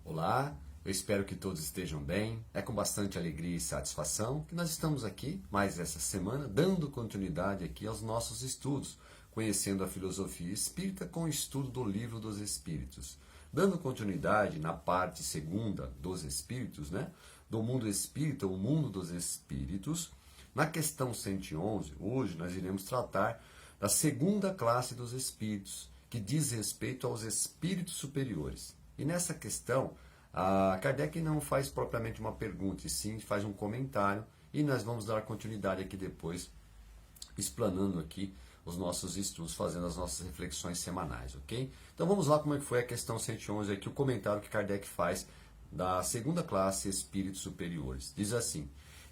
Olá, eu espero que todos estejam bem. É com bastante alegria e satisfação que nós estamos aqui, mais essa semana, dando continuidade aqui aos nossos estudos, conhecendo a filosofia espírita com o estudo do Livro dos Espíritos. Dando continuidade na parte segunda dos Espíritos, do mundo espírita, o mundo dos Espíritos, na questão 111, hoje nós iremos tratar da segunda classe dos Espíritos, que diz respeito aos Espíritos superiores. E nessa questão, Kardec não faz propriamente uma pergunta, e sim faz um comentário, e nós vamos dar continuidade aqui depois, explanando aqui os nossos estudos, fazendo as nossas reflexões semanais, ok? Então vamos lá como é que foi a questão 111, aqui o comentário que Kardec faz da segunda classe Espíritos superiores. Diz assim: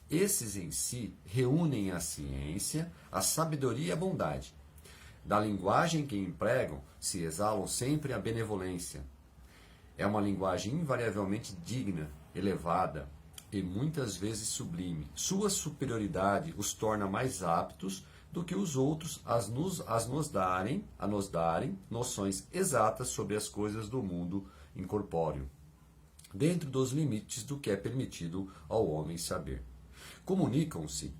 esses em si reúnem a ciência, a sabedoria e a bondade. Da linguagem que empregam se exalam sempre a benevolência. É uma linguagem invariavelmente digna, elevada e muitas vezes sublime. Sua superioridade os torna mais aptos do que os outros a nos darem noções exatas sobre as coisas do mundo incorpóreo, dentro dos limites do que é permitido ao homem saber. Comunicam-se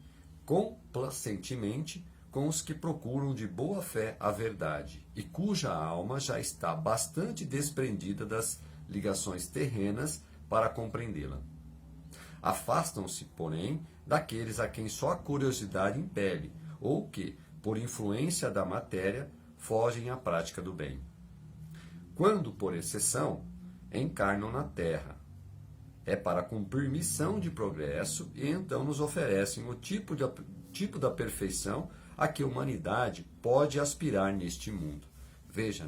complacentemente com os que procuram de boa fé a verdade, e cuja alma já está bastante desprendida das ligações terrenas para compreendê-la. Afastam-se, porém, daqueles a quem só a curiosidade impele, ou que, por influência da matéria, fogem à prática do bem. Quando, por exceção, encarnam na Terra, é para cumprir missão de progresso e então nos oferecem o tipo da perfeição a que a humanidade pode aspirar neste mundo. Veja,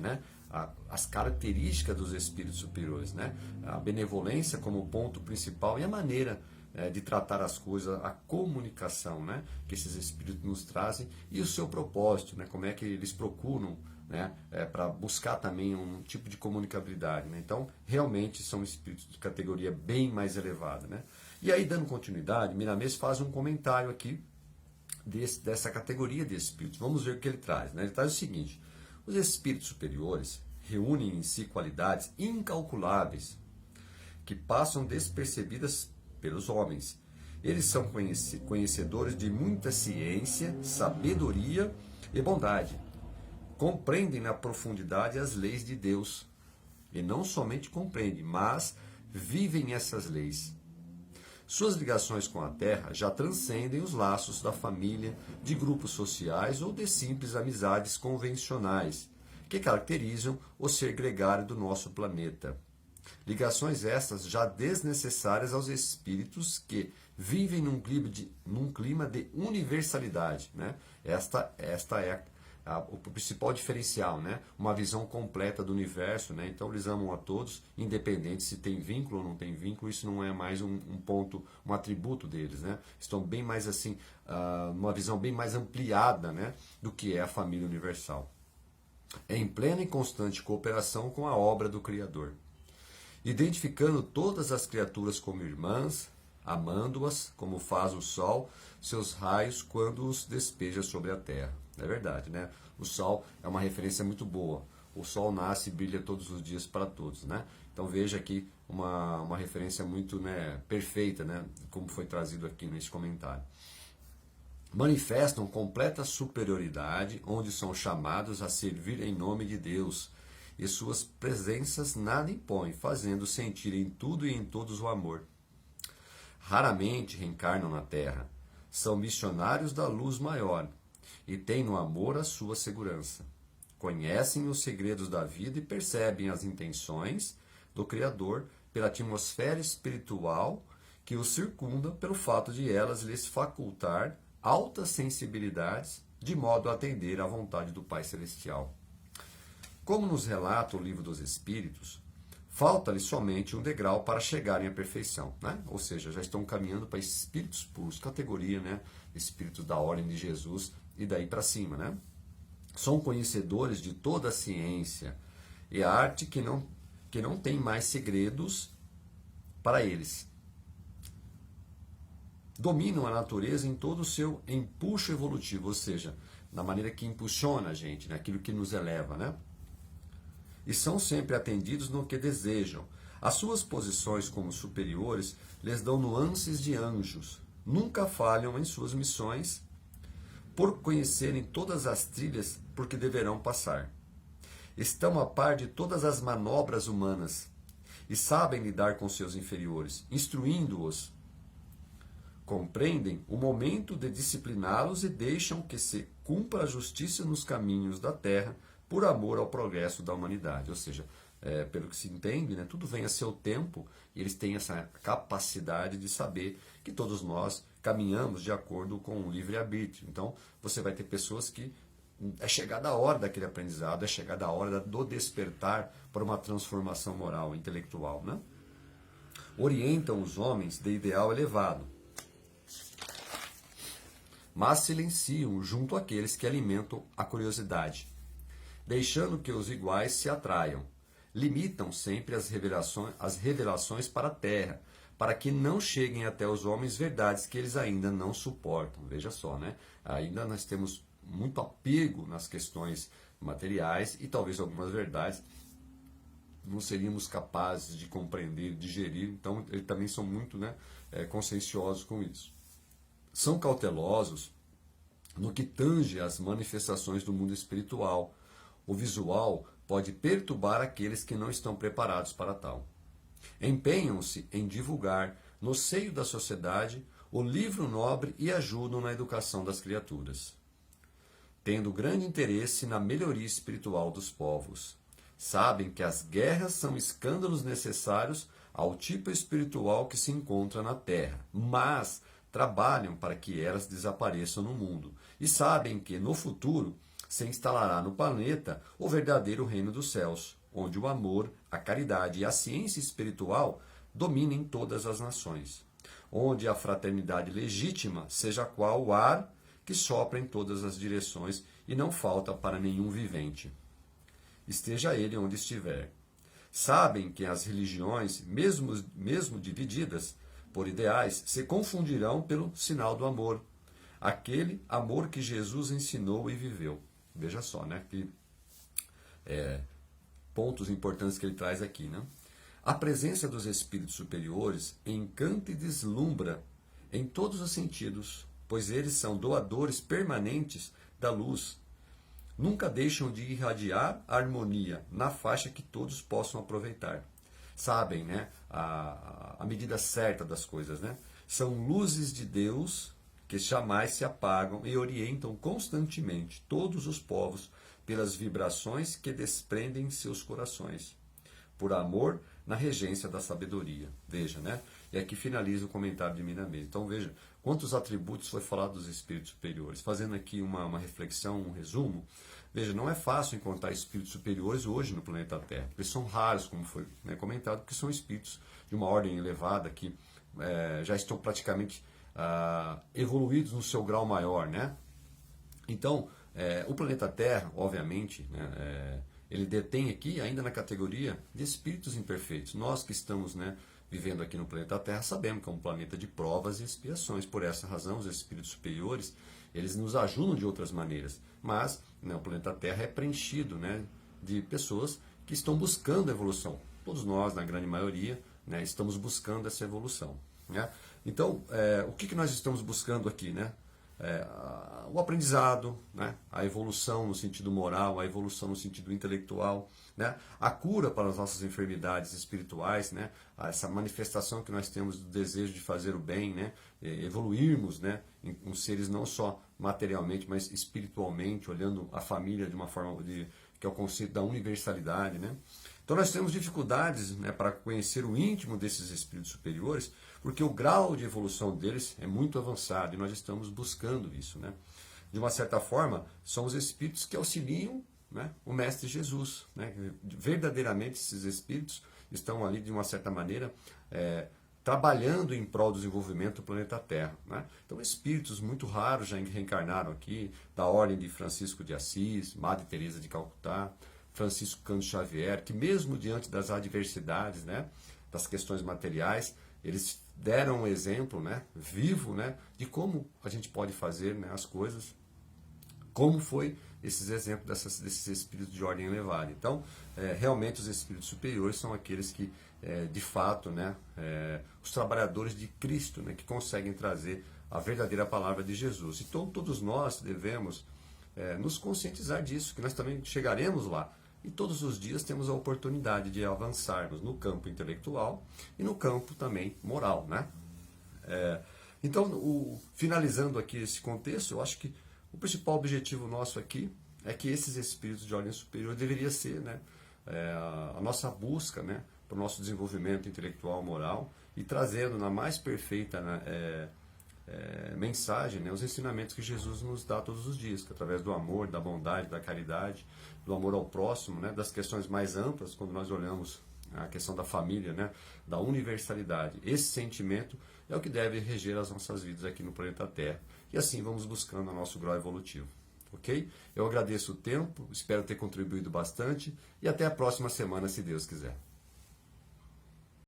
as características dos espíritos superiores, a benevolência como ponto principal e a maneira de tratar as coisas, a comunicação, que esses espíritos nos trazem e o seu propósito, como é que eles procuram, para buscar também um tipo de comunicabilidade. Então, realmente são espíritos de categoria bem mais elevada. E aí, dando continuidade, Miramês faz um comentário aqui dessa categoria de espíritos. Vamos ver o que ele traz. Ele traz o seguinte: os espíritos superiores reúnem em si qualidades incalculáveis que passam despercebidas pelos homens. Eles são conhecedores de muita ciência, sabedoria e bondade. Compreendem na profundidade as leis de Deus. E não somente compreendem, mas vivem essas leis. Suas ligações com a Terra já transcendem os laços da família, de grupos sociais ou de simples amizades convencionais, que caracterizam o ser gregário do nosso planeta. Ligações essas já desnecessárias aos espíritos que vivem num clima de universalidade. Esta é o principal diferencial, uma visão completa do universo. Então eles amam a todos, independente se tem vínculo ou não tem vínculo. Isso não é mais um ponto, um atributo deles. Estão bem mais assim, uma visão bem mais ampliada, do que é a família universal. É em plena e constante cooperação com a obra do Criador, identificando todas as criaturas como irmãs, amando-as, como faz o sol, seus raios quando os despeja sobre a terra. É verdade, O sol é uma referência muito boa. O sol nasce e brilha todos os dias para todos, Então veja aqui uma referência muito perfeita, como foi trazido aqui nesse comentário. Manifestam completa superioridade, onde são chamados a servir em nome de Deus, e suas presenças nada impõem, fazendo sentir em tudo e em todos o amor. Raramente reencarnam na Terra, são missionários da luz maior, e têm no amor a sua segurança. Conhecem os segredos da vida e percebem as intenções do Criador pela atmosfera espiritual que os circunda, pelo fato de elas lhes facultar altas sensibilidades, de modo a atender à vontade do Pai Celestial. Como nos relata o Livro dos Espíritos, falta-lhe somente um degrau para chegarem à perfeição, Ou seja, já estão caminhando para espíritos puros, categoria, espíritos da ordem de Jesus, e daí para cima, São conhecedores de toda a ciência e a arte que não tem mais segredos para eles. Dominam a natureza em todo o seu empuxo evolutivo, ou seja, na maneira que impulsiona a gente, aquilo que nos eleva, E são sempre atendidos no que desejam, As suas posições como superiores lhes dão nuances de anjos. Nunca falham em suas missões, por conhecerem todas as trilhas por que deverão passar. Estão a par de todas as manobras humanas e sabem lidar com seus inferiores, instruindo-os. Compreendem o momento de discipliná-los e deixam que se cumpra a justiça nos caminhos da terra por amor ao progresso da humanidade. Ou seja, pelo que se entende, né, tudo vem a seu tempo e eles têm essa capacidade de saber que todos nós caminhamos de acordo com o livre-arbítrio. Então, você vai ter pessoas que é chegada a hora daquele aprendizado, é chegada a hora do despertar para uma transformação moral, intelectual. Né? Orientam os homens de ideal elevado, mas silenciam junto àqueles que alimentam a curiosidade, deixando que os iguais se atraiam. Limitam sempre as revelações para a terra, para que não cheguem até os homens verdades que eles ainda não suportam. Veja só, né? Ainda nós temos muito apego nas questões materiais e talvez algumas verdades não seríamos capazes de compreender, digerir. Então, eles também são muito, né, conscienciosos com isso. São cautelosos no que tange às manifestações do mundo espiritual. O visual pode perturbar aqueles que não estão preparados para tal. Empenham-se em divulgar, no seio da sociedade, o livro nobre e ajudam na educação das criaturas, tendo grande interesse na melhoria espiritual dos povos. Sabem que as guerras são escândalos necessários ao tipo espiritual que se encontra na Terra, mas trabalham para que elas desapareçam no mundo. E sabem que, no futuro, se instalará no planeta o verdadeiro reino dos céus, onde o amor, a caridade e a ciência espiritual dominem todas as nações, onde a fraternidade legítima seja qual o ar que sopra em todas as direções e não falta para nenhum vivente, esteja ele onde estiver. Sabem que as religiões, mesmo divididas por ideais, se confundirão pelo sinal do amor, aquele amor que Jesus ensinou e viveu. Veja só, né? Que pontos importantes que ele traz aqui, né? A presença dos espíritos superiores encanta e deslumbra em todos os sentidos, pois eles são doadores permanentes da luz. Nunca deixam de irradiar a harmonia na faixa que todos possam aproveitar. Sabem, né, a medida certa das coisas, né? São luzes de Deus que jamais se apagam e orientam constantemente todos os povos pelas vibrações que desprendem em seus corações, por amor na regência da sabedoria. Veja, né? E aqui finaliza o comentário de Minamê. Então veja, quantos atributos foi falado dos espíritos superiores. Fazendo aqui uma reflexão, um resumo, veja, não é fácil encontrar espíritos superiores hoje no planeta Terra. Eles são raros, como foi, né, comentado, porque são espíritos de uma ordem elevada que já estão praticamente evoluídos no seu grau maior, né? Então, o planeta Terra, obviamente, né, ele detém aqui ainda na categoria de espíritos imperfeitos. Nós que estamos, né, vivendo aqui no planeta Terra sabemos que é um planeta de provas e expiações. Por essa razão, os espíritos superiores, eles nos ajudam de outras maneiras. Mas, né, o planeta Terra é preenchido, né, de pessoas que estão buscando a evolução. Todos nós, na grande maioria, né, estamos buscando essa evolução. Né? Então, o que nós estamos buscando aqui, né? O aprendizado, né? A evolução no sentido moral, a evolução no sentido intelectual, né? A cura para as nossas enfermidades espirituais, né? Essa manifestação que nós temos do desejo de fazer o bem, né? Evoluirmos, né? Em seres não só materialmente, mas espiritualmente, olhando a família de uma forma que é o conceito da universalidade, né? Então nós temos dificuldades, né, para conhecer o íntimo desses espíritos superiores, porque o grau de evolução deles é muito avançado e nós estamos buscando isso, né? De uma certa forma, são os espíritos que auxiliam, né, o Mestre Jesus, né? Verdadeiramente esses espíritos estão ali, de uma certa maneira, trabalhando em prol do desenvolvimento do planeta Terra, né? Então espíritos muito raros já reencarnaram aqui, da ordem de Francisco de Assis, Madre Teresa de Calcutá, Francisco Cândido Xavier, que mesmo diante das adversidades, né, das questões materiais, eles deram um exemplo, né, vivo, né, de como a gente pode fazer, né, as coisas, como foi esses exemplos desses espíritos de ordem elevada. Então, realmente os espíritos superiores são aqueles que, de fato, né, os trabalhadores de Cristo, né, que conseguem trazer a verdadeira palavra de Jesus. Então, todos nós devemos nos conscientizar disso, que nós também chegaremos lá. E todos os dias temos a oportunidade de avançarmos no campo intelectual e no campo também moral, né? Então, finalizando aqui esse contexto, eu acho que o principal objetivo nosso aqui é que esses espíritos de ordem superior deveria ser, né, a nossa busca, né, para o nosso desenvolvimento intelectual, moral, e trazendo na mais perfeita, né, mensagem, né, os ensinamentos que Jesus nos dá todos os dias, que através do amor, da bondade, da caridade, do amor ao próximo, né, das questões mais amplas, quando nós olhamos a questão da família, né, da universalidade. Esse sentimento é o que deve reger as nossas vidas aqui no planeta Terra. E assim vamos buscando o nosso grau evolutivo. Ok? Eu agradeço o tempo, espero ter contribuído bastante e até a próxima semana, se Deus quiser.